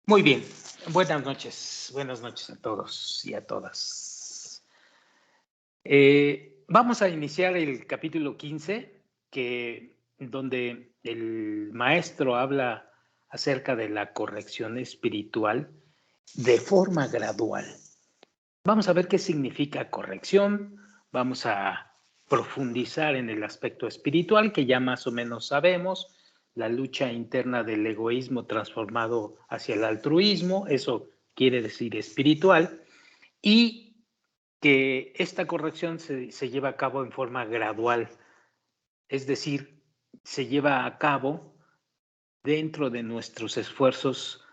Muy bien, buenas noches a todos y a todas. Vamos a iniciar el capítulo 15, donde el maestro habla acerca de la corrección espiritual de forma gradual. Vamos a ver qué significa corrección, vamos a profundizar en el aspecto espiritual que ya más o menos sabemos, la lucha interna del egoísmo transformado hacia el altruismo, eso quiere decir espiritual, y que esta corrección se lleva a cabo en forma gradual, es decir, se lleva a cabo dentro de nuestros esfuerzos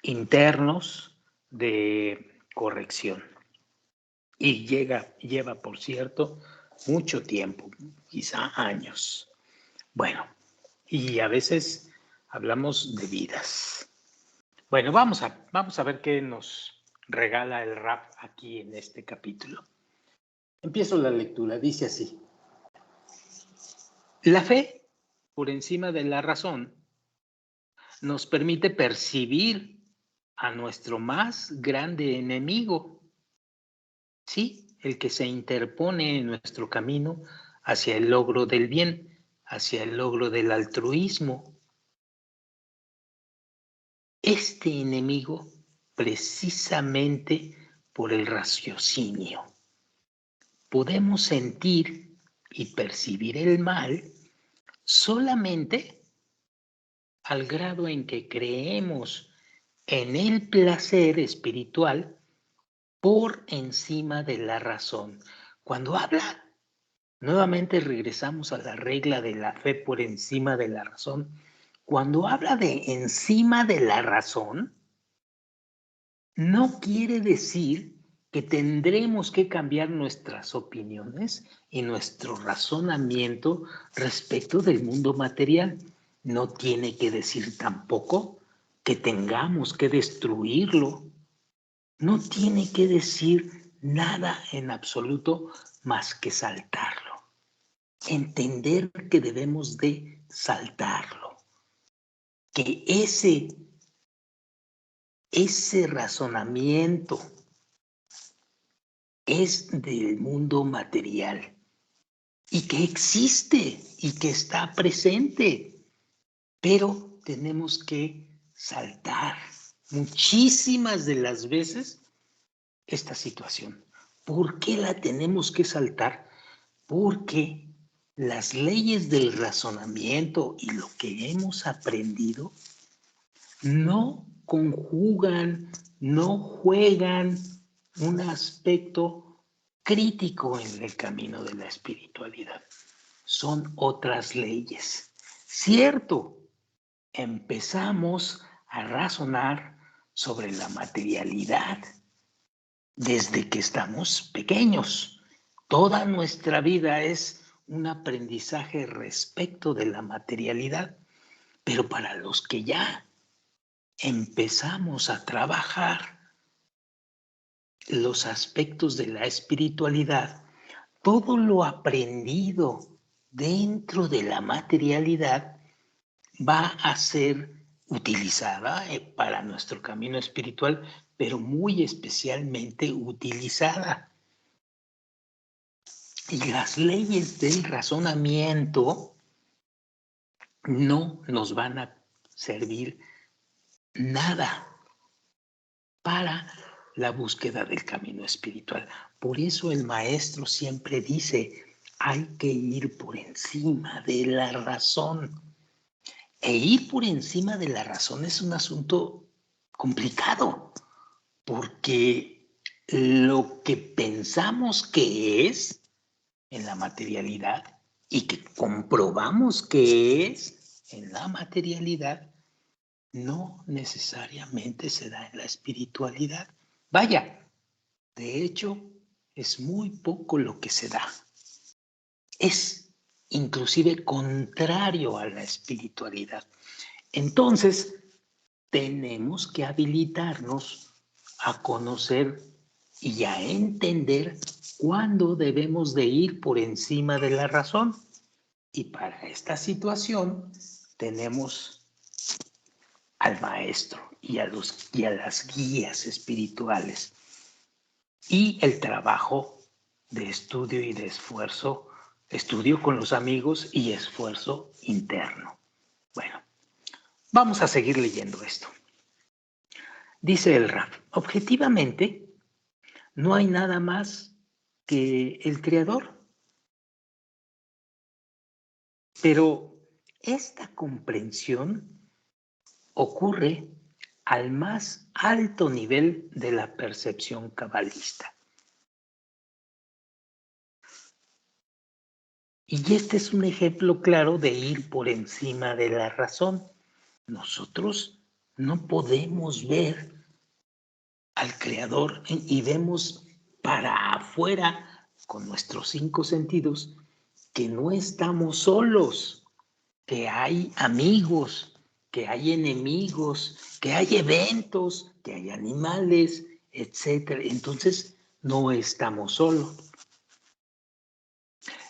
internos de corrección. Y lleva, por cierto, mucho tiempo, quizá años. Bueno, y a veces hablamos de vidas. Bueno, vamos a ver qué nos regala el rap aquí en este capítulo. Empiezo la lectura, dice así. La fe, por encima de la razón, nos permite percibir a nuestro más grande enemigo, sí, el que se interpone en nuestro camino hacia el logro del bien, hacia el logro del altruismo. Este enemigo, precisamente por el raciocinio, podemos sentir y percibir el mal solamente al grado en que creemos en el placer espiritual por encima de la razón. Cuando habla, nuevamente regresamos a la regla de la fe por encima de la razón. Cuando habla de encima de la razón, no quiere decir que tendremos que cambiar nuestras opiniones y nuestro razonamiento respecto del mundo material. No tiene que decir tampoco que tengamos que destruirlo. No tiene que decir nada en absoluto más que saltarlo. Entender que debemos de saltarlo. Que ese razonamiento es del mundo material y que existe y que está presente, pero tenemos que saltar muchísimas de las veces esta situación. ¿Por qué la tenemos que saltar? Porque las leyes del razonamiento y lo que hemos aprendido no conjugan, no juegan un aspecto crítico en el camino de la espiritualidad. Son otras leyes. Cierto, empezamos a razonar sobre la materialidad desde que estamos pequeños. Toda nuestra vida es un aprendizaje respecto de la materialidad, pero para los que ya empezamos a trabajar los aspectos de la espiritualidad, todo lo aprendido dentro de la materialidad va a ser utilizada para nuestro camino espiritual, pero muy especialmente utilizada. Y las leyes del razonamiento no nos van a servir nada para la búsqueda del camino espiritual. Por eso el maestro siempre dice, hay que ir por encima de la razón. E ir por encima de la razón es un asunto complicado, porque lo que pensamos que es en la materialidad y que comprobamos que es en la materialidad, no necesariamente se da en la espiritualidad. Vaya, de hecho, es muy poco lo que se da. Es inclusive contrario a la espiritualidad. Entonces, tenemos que habilitarnos a conocer y a entender cuándo debemos de ir por encima de la razón. Y para esta situación tenemos al maestro y a las guías espirituales. Y el trabajo de estudio y de esfuerzo, estudio con los amigos y esfuerzo interno. Bueno, vamos a seguir leyendo esto. Dice el Raf, objetivamente, no hay nada más que el Creador. Pero esta comprensión ocurre al más alto nivel de la percepción cabalista. Y este es un ejemplo claro de ir por encima de la razón. Nosotros no podemos ver al Creador y vemos para afuera con nuestros 5 sentidos que no estamos solos, que hay amigos, que hay enemigos, que hay eventos, que hay animales, etc. Entonces, no estamos solos.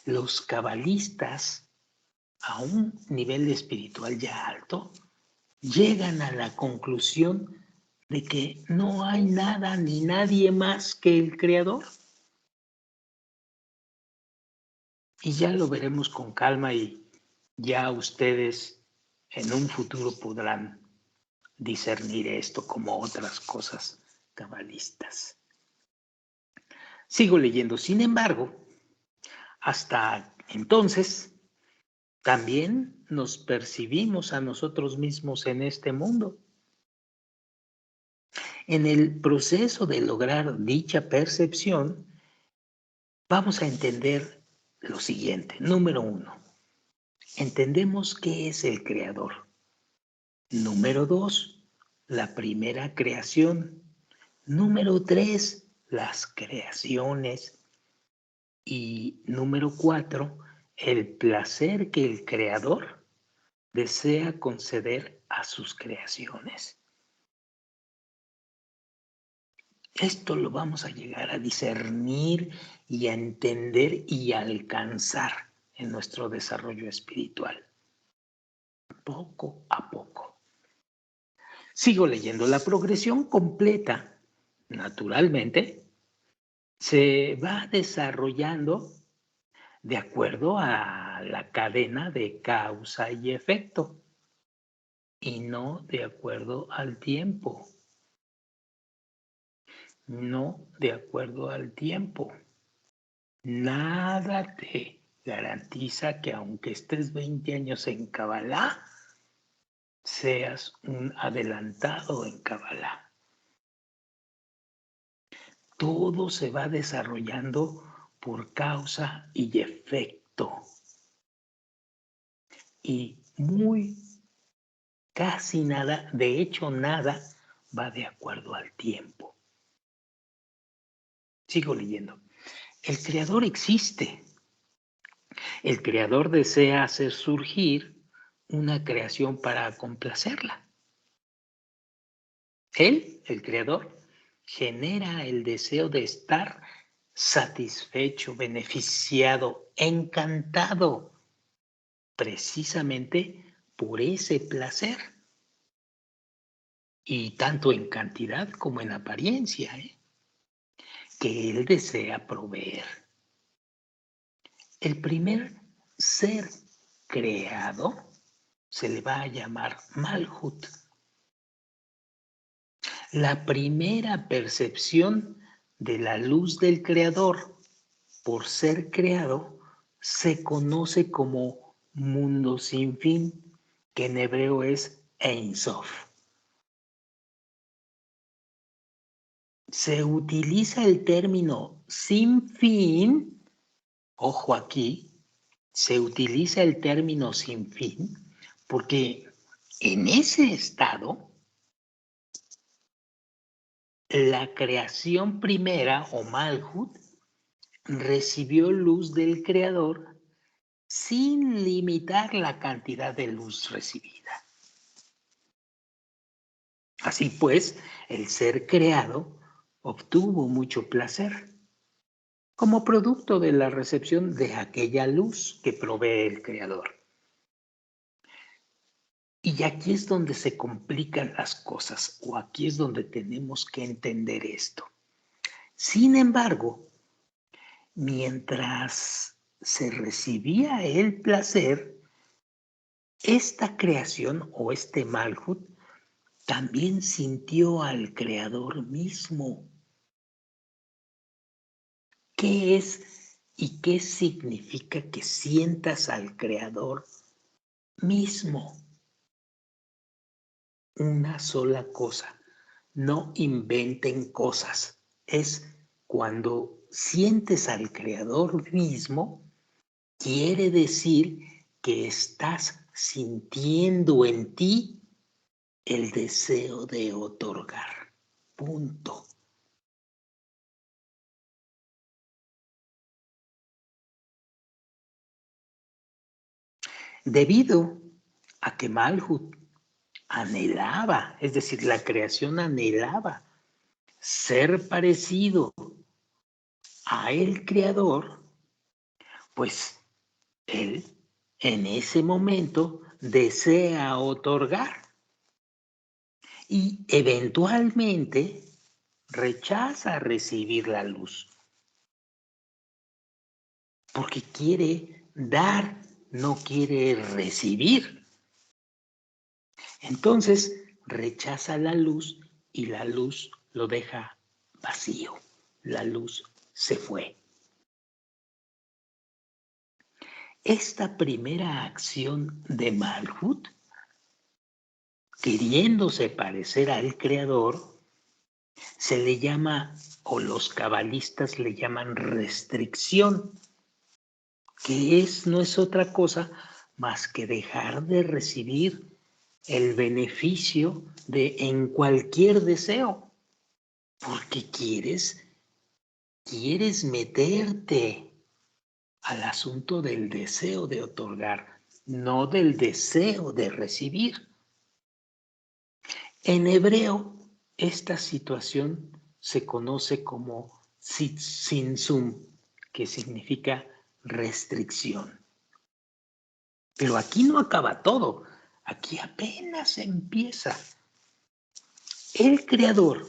Los cabalistas, a un nivel espiritual ya alto, llegan a la conclusión de que no hay nada ni nadie más que el Creador. Y ya lo veremos con calma y ya ustedes en un futuro podrán discernir esto como otras cosas cabalistas. Sigo leyendo. Sin embargo, hasta entonces, también nos percibimos a nosotros mismos en este mundo. En el proceso de lograr dicha percepción, vamos a entender lo siguiente. Número 1, entendemos qué es el Creador. Número 2, la primera creación. Número 3, las creaciones. Y número 4, el placer que el Creador desea conceder a sus creaciones. Esto lo vamos a llegar a discernir y a entender y a alcanzar en nuestro desarrollo espiritual, poco a poco. Sigo leyendo. La progresión completa, naturalmente, se va desarrollando de acuerdo a la cadena de causa y efecto y no de acuerdo al tiempo. No de acuerdo al tiempo. Nada te garantiza que aunque estés 20 años en Kabbalah, seas un adelantado en Kabbalah. Todo se va desarrollando por causa y efecto. Y casi nada, de hecho nada, va de acuerdo al tiempo. Sigo leyendo. El Creador existe. El Creador desea hacer surgir una creación para complacerla. Él, el Creador, genera el deseo de estar satisfecho, beneficiado, encantado, precisamente por ese placer. Y tanto en cantidad como en apariencia, que Él desea proveer. El primer ser creado se le va a llamar Malhut. La primera percepción de la luz del Creador por ser creado se conoce como mundo sin fin, que en hebreo es Ein Sof. Se utiliza el término sin fin, ojo aquí, se utiliza el término sin fin porque en ese estado la creación primera o Malhut recibió luz del Creador sin limitar la cantidad de luz recibida. Así pues, el ser creado obtuvo mucho placer como producto de la recepción de aquella luz que provee el Creador. Y Y aquí es donde se complican las cosas, o aquí es donde tenemos que entender esto. Sin embargo, mientras se recibía el placer, esta creación o este Malhut también sintió al Creador mismo. ¿Qué es y qué significa que sientas al Creador mismo? Una sola cosa. No inventen cosas. Es cuando sientes al Creador mismo, quiere decir que estás sintiendo en ti el deseo de otorgar. Punto. Debido a que Malhut anhelaba, es decir, la creación anhelaba ser parecido a el Creador, pues él en ese momento desea otorgar y eventualmente rechaza recibir la luz porque quiere dar, no quiere recibir. Entonces rechaza la luz y la luz lo deja vacío. La luz se fue. Esta primera acción de Malhut, queriéndose parecer al Creador, se le llama, o los cabalistas le llaman restricción, que no es otra cosa más que dejar de recibir el beneficio de en cualquier deseo, porque quieres meterte al asunto del deseo de otorgar, no del deseo de recibir. En hebreo, esta situación se conoce como tzitzum, que significa restricción. Pero aquí no acaba todo, aquí apenas empieza. El Creador,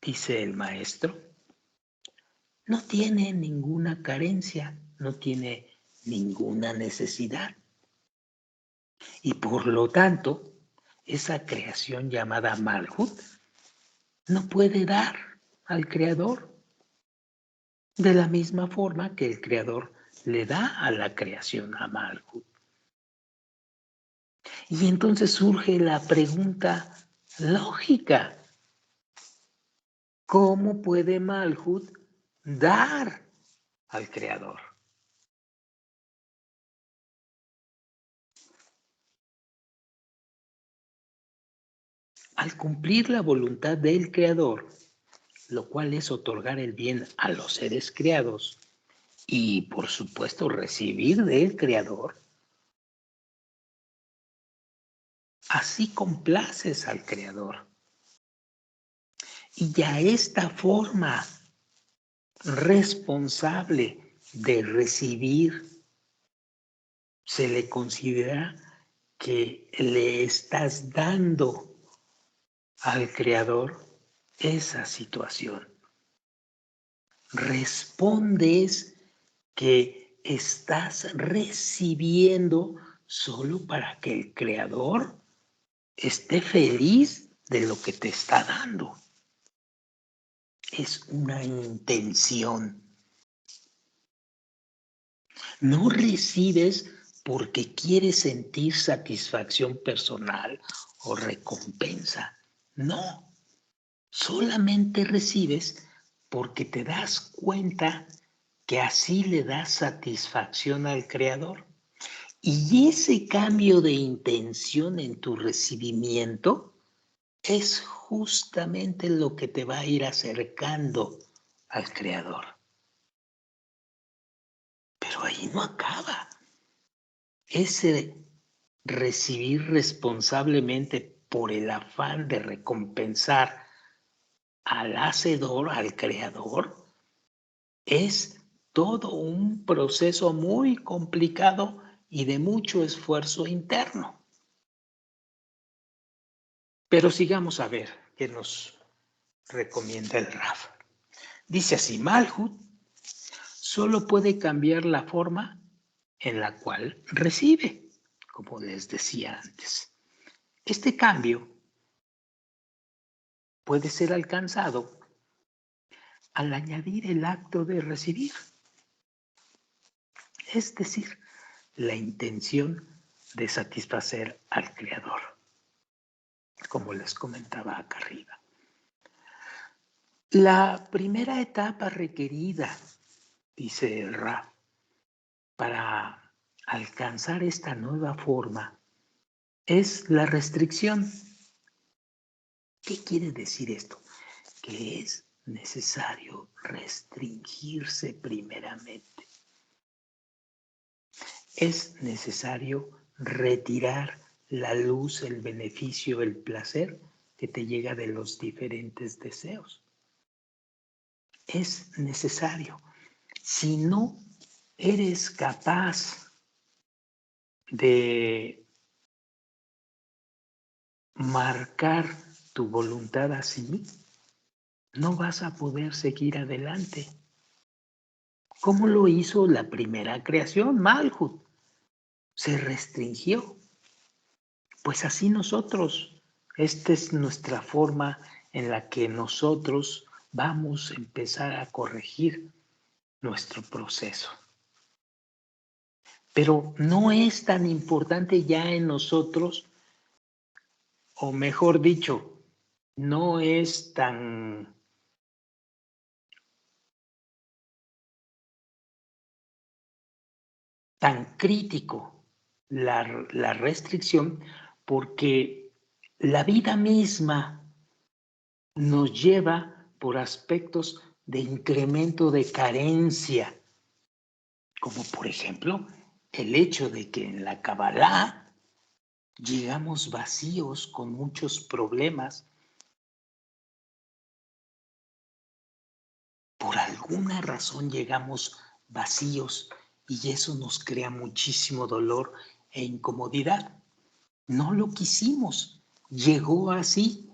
dice el maestro, no tiene ninguna carencia, no tiene ninguna necesidad. Y por lo tanto, esa creación llamada Malhut no puede dar al Creador de la misma forma que el Creador le da a la creación a Malhut. Y entonces surge la pregunta lógica. ¿Cómo puede Malhut dar al Creador? Al cumplir la voluntad del Creador, lo cual es otorgar el bien a los seres creados y, por supuesto, recibir del Creador, así complaces al Creador. Y a esta forma responsable de recibir se le considera que le estás dando al Creador esa situación. Respondes que estás recibiendo solo para que el Creador esté feliz de lo que te está dando. Es una intención. No recibes porque quieres sentir satisfacción personal o recompensa. No, solamente recibes porque te das cuenta que así le das satisfacción al Creador. Y ese cambio de intención en tu recibimiento es justamente lo que te va a ir acercando al Creador. Pero ahí no acaba. Ese recibir responsablemente por el afán de recompensar al hacedor, al Creador, es todo un proceso muy complicado y de mucho esfuerzo interno. Pero sigamos a ver qué nos recomienda el Raf. Dice así, Malhut solo puede cambiar la forma en la cual recibe, como les decía antes. Este cambio puede ser alcanzado al añadir el acto de recibir, es decir, la intención de satisfacer al Creador, como les comentaba acá arriba. La primera etapa requerida, dice el Raf, para alcanzar esta nueva forma es la restricción. ¿Qué quiere decir esto? Que es necesario restringirse primeramente. Es necesario retirar la luz, el beneficio, el placer que te llega de los diferentes deseos. Es necesario. Si no eres capaz de marcar tu voluntad así, no vas a poder seguir adelante. ¿Cómo lo hizo la primera creación? Malhut se restringió. Pues así nosotros, esta es nuestra forma en la que nosotros vamos a empezar a corregir nuestro proceso. Pero no es tan importante ya en nosotros, o mejor dicho, no es tan crítico la restricción, porque la vida misma nos lleva por aspectos de incremento de carencia, como por ejemplo el hecho de que en la Kabbalah llegamos vacíos con muchos problemas. Por alguna razón llegamos vacíos y eso nos crea muchísimo dolor e incomodidad. No lo quisimos, llegó así.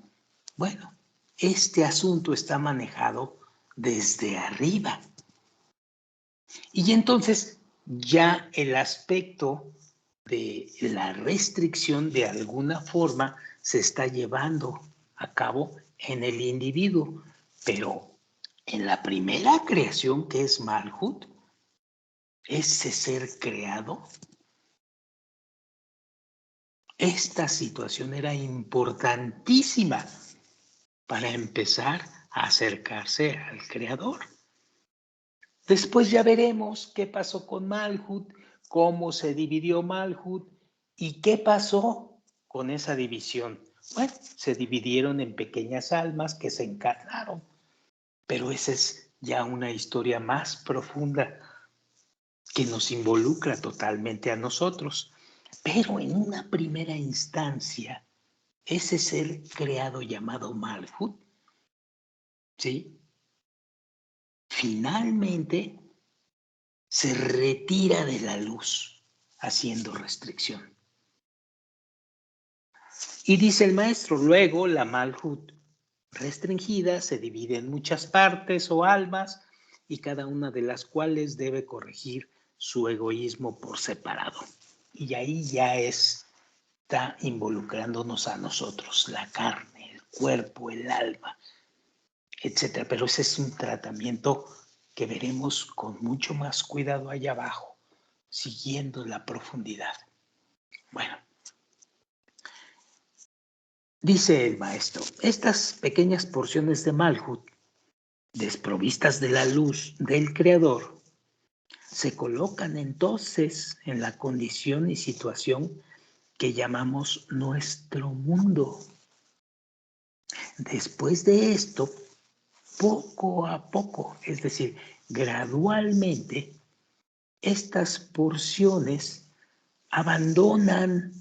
Bueno, este asunto está manejado desde arriba. Y entonces ya el aspecto de la restricción de alguna forma se está llevando a cabo en el individuo, pero en la primera creación que es Malhut, ese ser creado, esta situación era importantísima para empezar a acercarse al Creador. Después ya veremos qué pasó con Malhut, cómo se dividió Malhut y qué pasó con esa división. Bueno, se dividieron en pequeñas almas que se encarnaron, pero esa es ya una historia más profunda que nos involucra totalmente a nosotros. Pero en una primera instancia, ese ser creado llamado Malhut, ¿sí? Finalmente se retira de la luz, haciendo restricción. Y dice el maestro, luego la Malhut restringida se divide en muchas partes o almas y cada una de las cuales debe corregir su egoísmo por separado. Y ahí ya está involucrándonos a nosotros, la carne, el cuerpo, el alma, etcétera. Pero ese es un tratamiento que veremos con mucho más cuidado allá abajo, siguiendo la profundidad. Bueno, dice el maestro, estas pequeñas porciones de Malhut, desprovistas de la luz del Creador, se colocan entonces en la condición y situación que llamamos nuestro mundo. Después de esto, poco a poco, es decir, gradualmente, estas porciones abandonan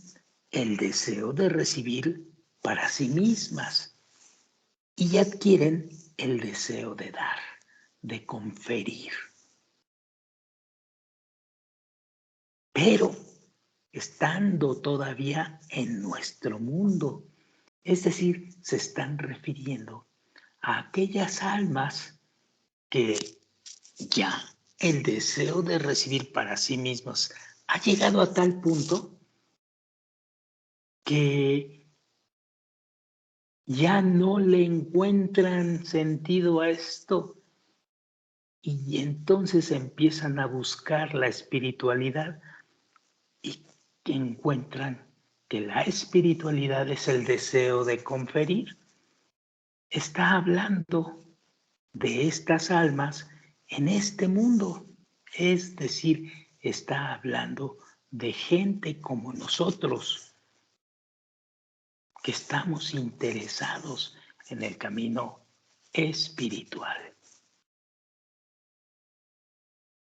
el deseo de recibir para sí mismas y adquieren el deseo de dar, de conferir. Pero estando todavía en nuestro mundo. Es decir, se están refiriendo a aquellas almas que ya el deseo de recibir para sí mismos ha llegado a tal punto que ya no le encuentran sentido a esto y entonces empiezan a buscar la espiritualidad y encuentran que la espiritualidad es el deseo de conferir. Está hablando de estas almas en este mundo, es decir, está hablando de gente como nosotros, que estamos interesados en el camino espiritual.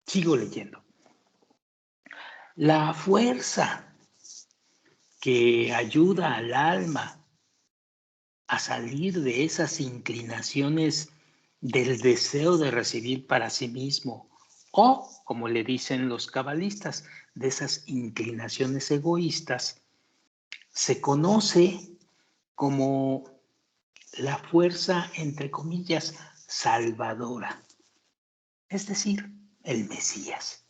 Sigo leyendo. La fuerza que ayuda al alma a salir de esas inclinaciones del deseo de recibir para sí mismo, o, como le dicen los cabalistas, de esas inclinaciones egoístas, se conoce como la fuerza, entre comillas, salvadora, es decir, el Mesías.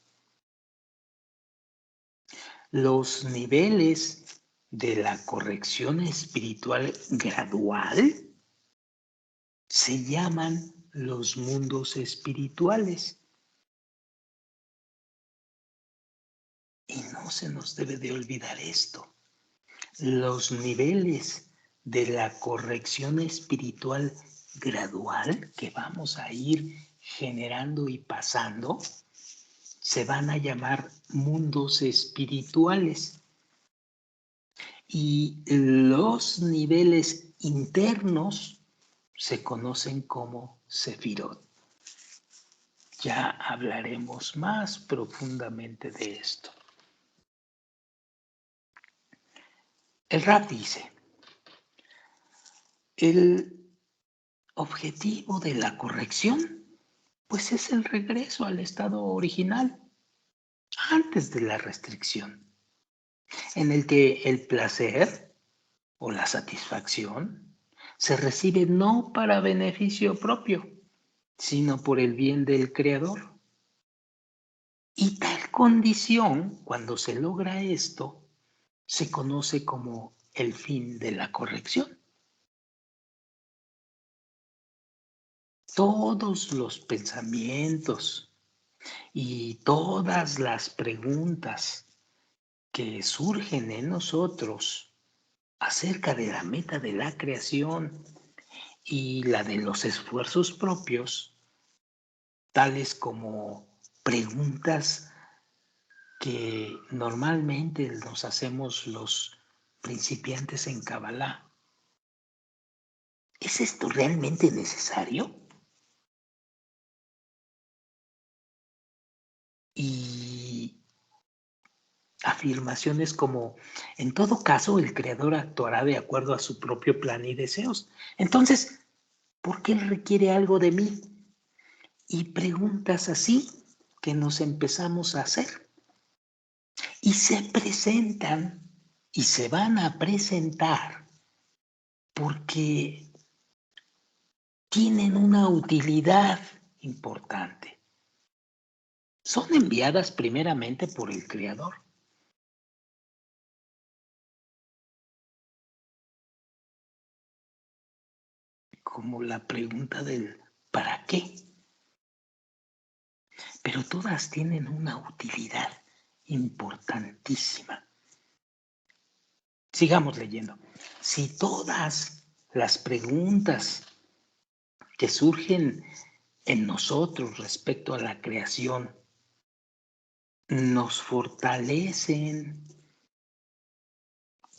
Los niveles de la corrección espiritual gradual se llaman los mundos espirituales. Y no se nos debe de olvidar esto. Los niveles de la corrección espiritual gradual que vamos a ir generando y pasando se van a llamar mundos espirituales. Y los niveles internos se conocen como Sefirot. Ya hablaremos más profundamente de esto. El Rab dice, el objetivo de la corrección, pues es el regreso al estado original, antes de la restricción, en el que el placer o la satisfacción se recibe no para beneficio propio, sino por el bien del Creador. Y tal condición, cuando se logra esto, se conoce como el fin de la corrección. Todos los pensamientos y todas las preguntas que surgen en nosotros acerca de la meta de la creación y la de los esfuerzos propios, tales como preguntas que normalmente nos hacemos los principiantes en Kabbalah. ¿Es esto realmente necesario? Y afirmaciones como, en todo caso, el Creador actuará de acuerdo a su propio plan y deseos. Entonces, ¿por qué requiere algo de mí? Y preguntas así que nos empezamos a hacer. Y se presentan y se van a presentar porque tienen una utilidad importante. Son enviadas primeramente por el Creador. Como la pregunta del ¿para qué? Pero todas tienen una utilidad importantísima. Sigamos leyendo. Si todas las preguntas que surgen en nosotros respecto a la creación nos fortalecen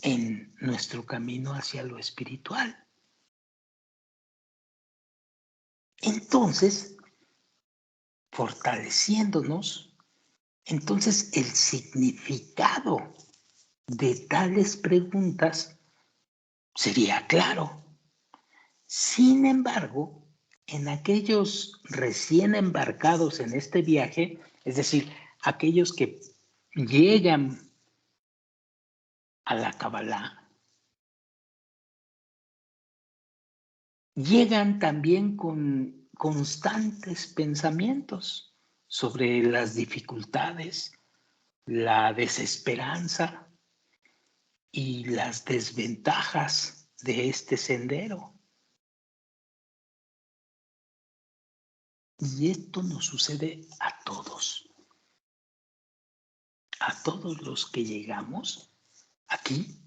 en nuestro camino hacia lo espiritual, entonces, fortaleciéndonos, entonces el significado de tales preguntas sería claro. Sin embargo, en aquellos recién embarcados en este viaje, es decir, aquellos que llegan a la Kabbalah, llegan también con constantes pensamientos sobre las dificultades, la desesperanza y las desventajas de este sendero. Y esto nos sucede a todos los que llegamos aquí,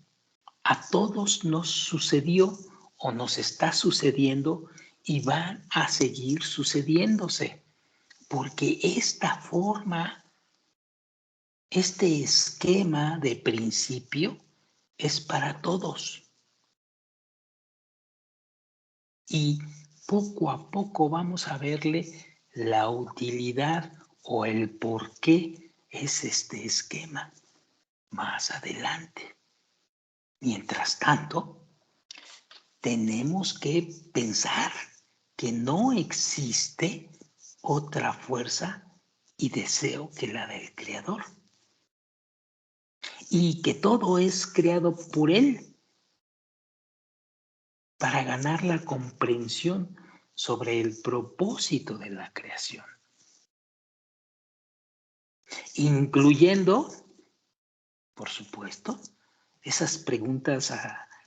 a todos nos sucedió o nos está sucediendo y van a seguir sucediéndose, porque esta forma, este esquema de principio es para todos. Y poco a poco vamos a verle la utilidad o el por qué es este esquema más adelante. Mientras tanto, tenemos que pensar que no existe otra fuerza y deseo que la del Creador. Y que todo es creado por Él para ganar la comprensión sobre el propósito de la creación, incluyendo, por supuesto, esas preguntas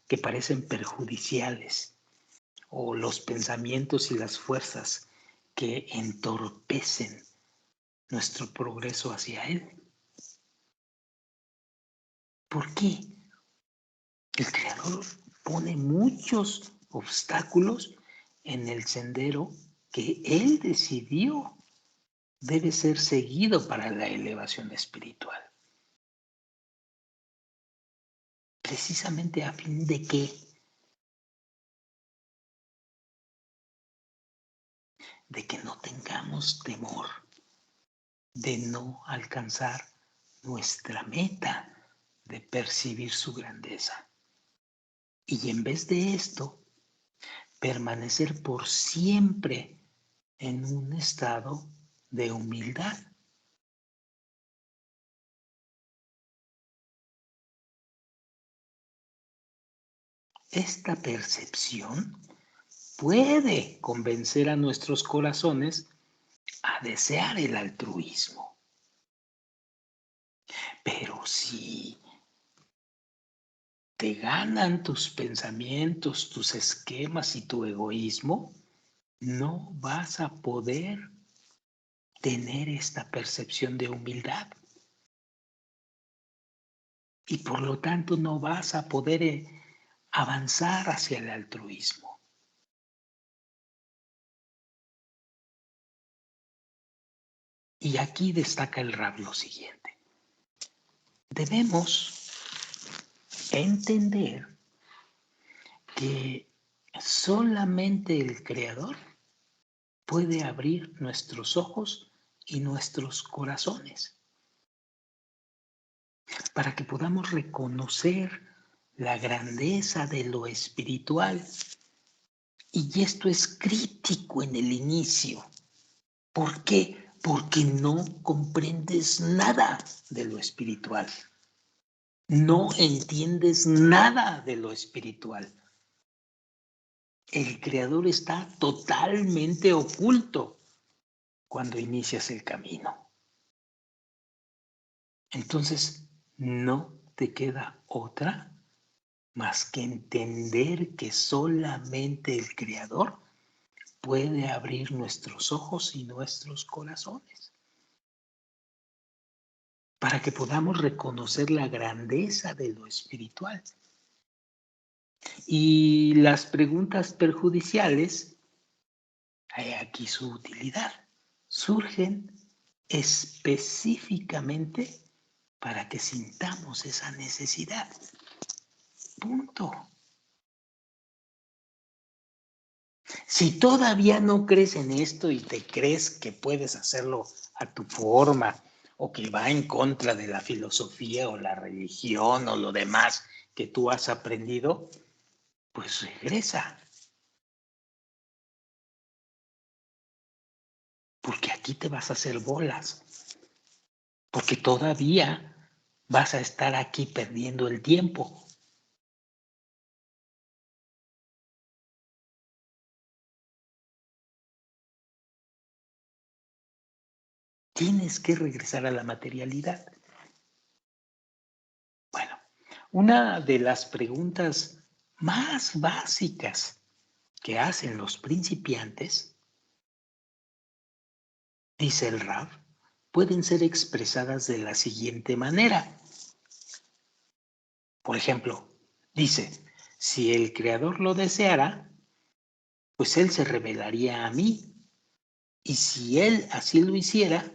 que parecen perjudiciales o los pensamientos y las fuerzas que entorpecen nuestro progreso hacia Él. ¿Por qué? El Creador pone muchos obstáculos en el sendero que Él decidió debe ser seguido para la elevación espiritual. Precisamente a fin de qué? De que no tengamos temor de no alcanzar nuestra meta de percibir su grandeza. Y en vez de esto, permanecer por siempre en un estado de humildad. Esta percepción puede convencer a nuestros corazones a desear el altruismo. Pero si te ganan tus pensamientos, tus esquemas y tu egoísmo, no vas a poder tener esta percepción de humildad. Y por lo tanto no vas a poder avanzar hacia el altruismo. Y aquí destaca el Rab lo siguiente. Debemos entender que solamente el Creador puede abrir nuestros ojos y nuestros corazones para que podamos reconocer la grandeza de lo espiritual. Y esto es crítico en el inicio. ¿Por qué? Porque no comprendes nada de lo espiritual. No entiendes nada de lo espiritual. El Creador está totalmente oculto cuando inicias el camino. Entonces, no te queda otra más que entender que solamente el Creador puede abrir nuestros ojos y nuestros corazones para que podamos reconocer la grandeza de lo espiritual. Y las preguntas perjudiciales, hay aquí su utilidad, surgen específicamente para que sintamos esa necesidad. Punto. Si todavía no crees en esto y te crees que puedes hacerlo a tu forma o que va en contra de la filosofía o la religión o lo demás que tú has aprendido, pues regresa. Porque aquí te vas a hacer bolas. Porque todavía vas a estar aquí perdiendo el tiempo. Tienes que regresar a la materialidad. Bueno, una de las preguntas más básicas que hacen los principiantes, dice el Rab, pueden ser expresadas de la siguiente manera. Por ejemplo, dice, si el Creador lo deseara, pues Él se revelaría a mí. Y si Él así lo hiciera,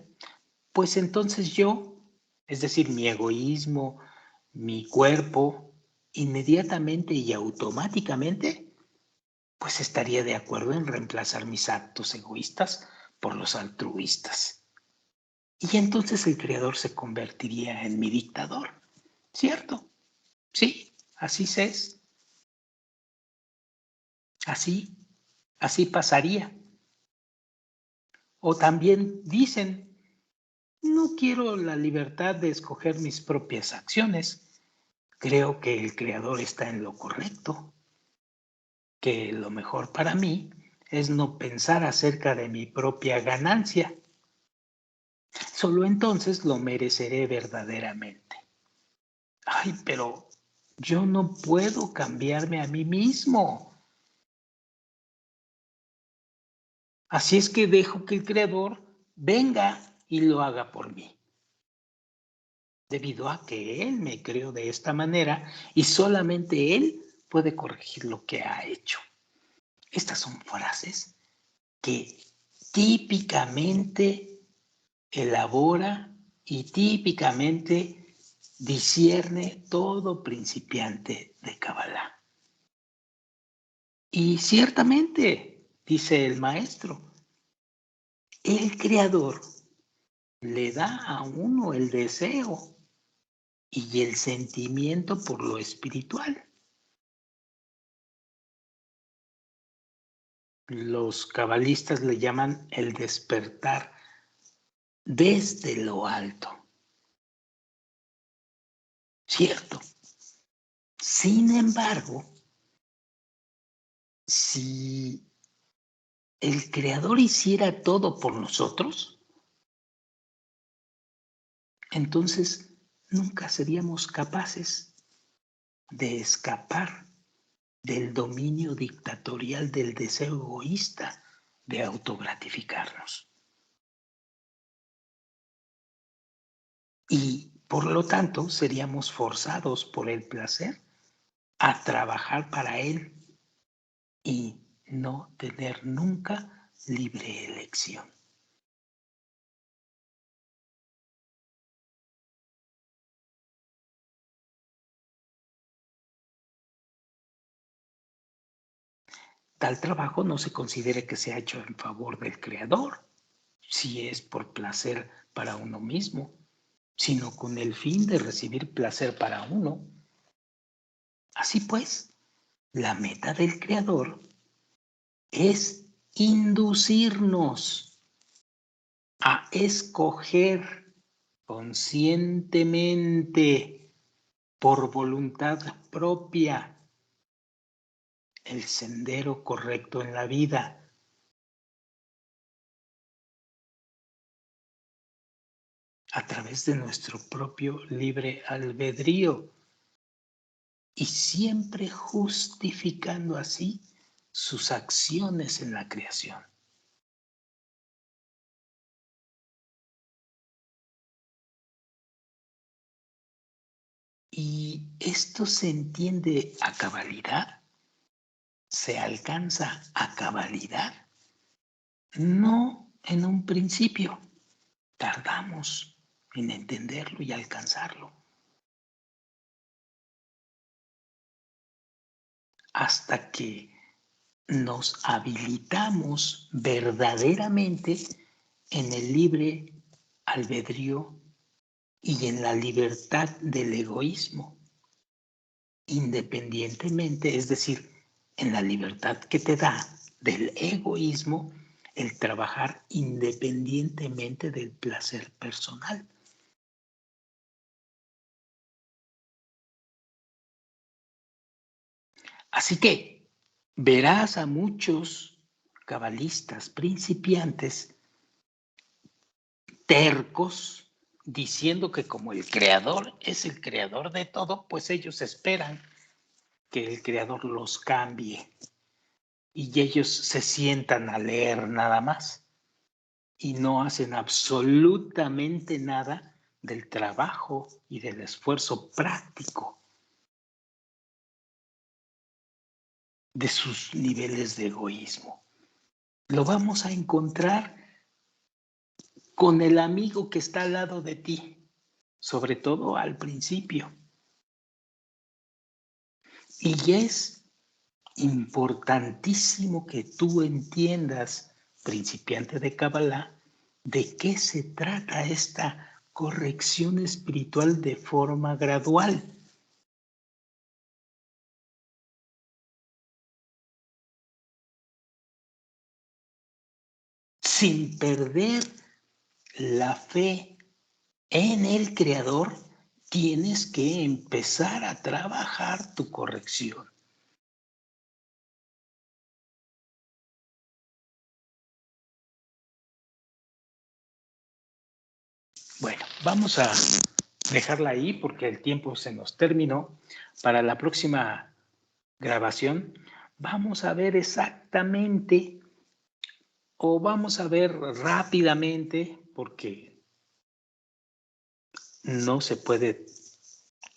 pues entonces yo, es decir, mi egoísmo, mi cuerpo, inmediatamente y automáticamente, pues estaría de acuerdo en reemplazar mis actos egoístas por los altruistas. Y entonces el Creador se convertiría en mi dictador, ¿cierto? Sí, así es, así pasaría. O también dicen, no quiero la libertad de escoger mis propias acciones. Creo que el Creador está en lo correcto, que lo mejor para mí es no pensar acerca de mi propia ganancia. Solo entonces lo mereceré verdaderamente. Ay, pero yo no puedo cambiarme a mí mismo. Así es que dejo que el Creador venga y lo haga por mí. Debido a que Él me creó de esta manera y solamente Él puede corregir lo que ha hecho. Estas son frases que típicamente elabora y típicamente discierne todo principiante de Kabbalah. Y ciertamente, dice el maestro, el Creador le da a uno el deseo y el sentimiento por lo espiritual. Los cabalistas le llaman el despertar desde lo alto. Cierto. Sin embargo, si el Creador hiciera todo por nosotros, entonces nunca seríamos capaces de escapar del dominio dictatorial del deseo egoísta de autogratificarnos. Y por lo tanto seríamos forzados por el placer a trabajar para él y no tener nunca libre elección. Tal trabajo no se considere que se ha hecho en favor del Creador, si es por placer para uno mismo, sino con el fin de recibir placer para uno. Así pues, la meta del Creador es inducirnos a escoger conscientemente, por voluntad propia, el sendero correcto en la vida, a través de nuestro propio libre albedrío y siempre justificando así sus acciones en la creación. Y esto se entiende a cabalidad, se alcanza a cabalidad, no en un principio, tardamos en entenderlo y alcanzarlo, hasta que nos habilitamos verdaderamente en el libre albedrío y en la libertad del egoísmo, independientemente, es decir, en la libertad que te da del egoísmo el trabajar independientemente del placer personal. Así que verás a muchos cabalistas principiantes tercos diciendo que como el creador es el creador de todo, pues ellos esperan que el creador los cambie y ellos se sientan a leer nada más y no hacen absolutamente nada del trabajo y del esfuerzo práctico de sus niveles de egoísmo. Lo vamos a encontrar con el amigo que está al lado de ti, sobre todo al principio. Y es importantísimo que tú entiendas, principiante de Kabbalah, de qué se trata esta corrección espiritual de forma gradual. Sin perder la fe en el Creador, tienes que empezar a trabajar tu corrección. Bueno, vamos a dejarla ahí porque el tiempo se nos terminó. Para la próxima grabación vamos a ver exactamente o vamos a ver rápidamente porque no se puede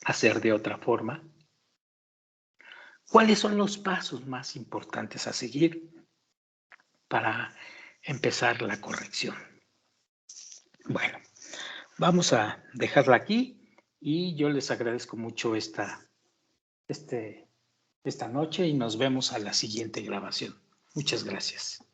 hacer de otra forma. ¿Cuáles son los pasos más importantes a seguir para empezar la corrección? Bueno, vamos a dejarla aquí y yo les agradezco mucho esta noche y nos vemos a la siguiente grabación. Muchas gracias.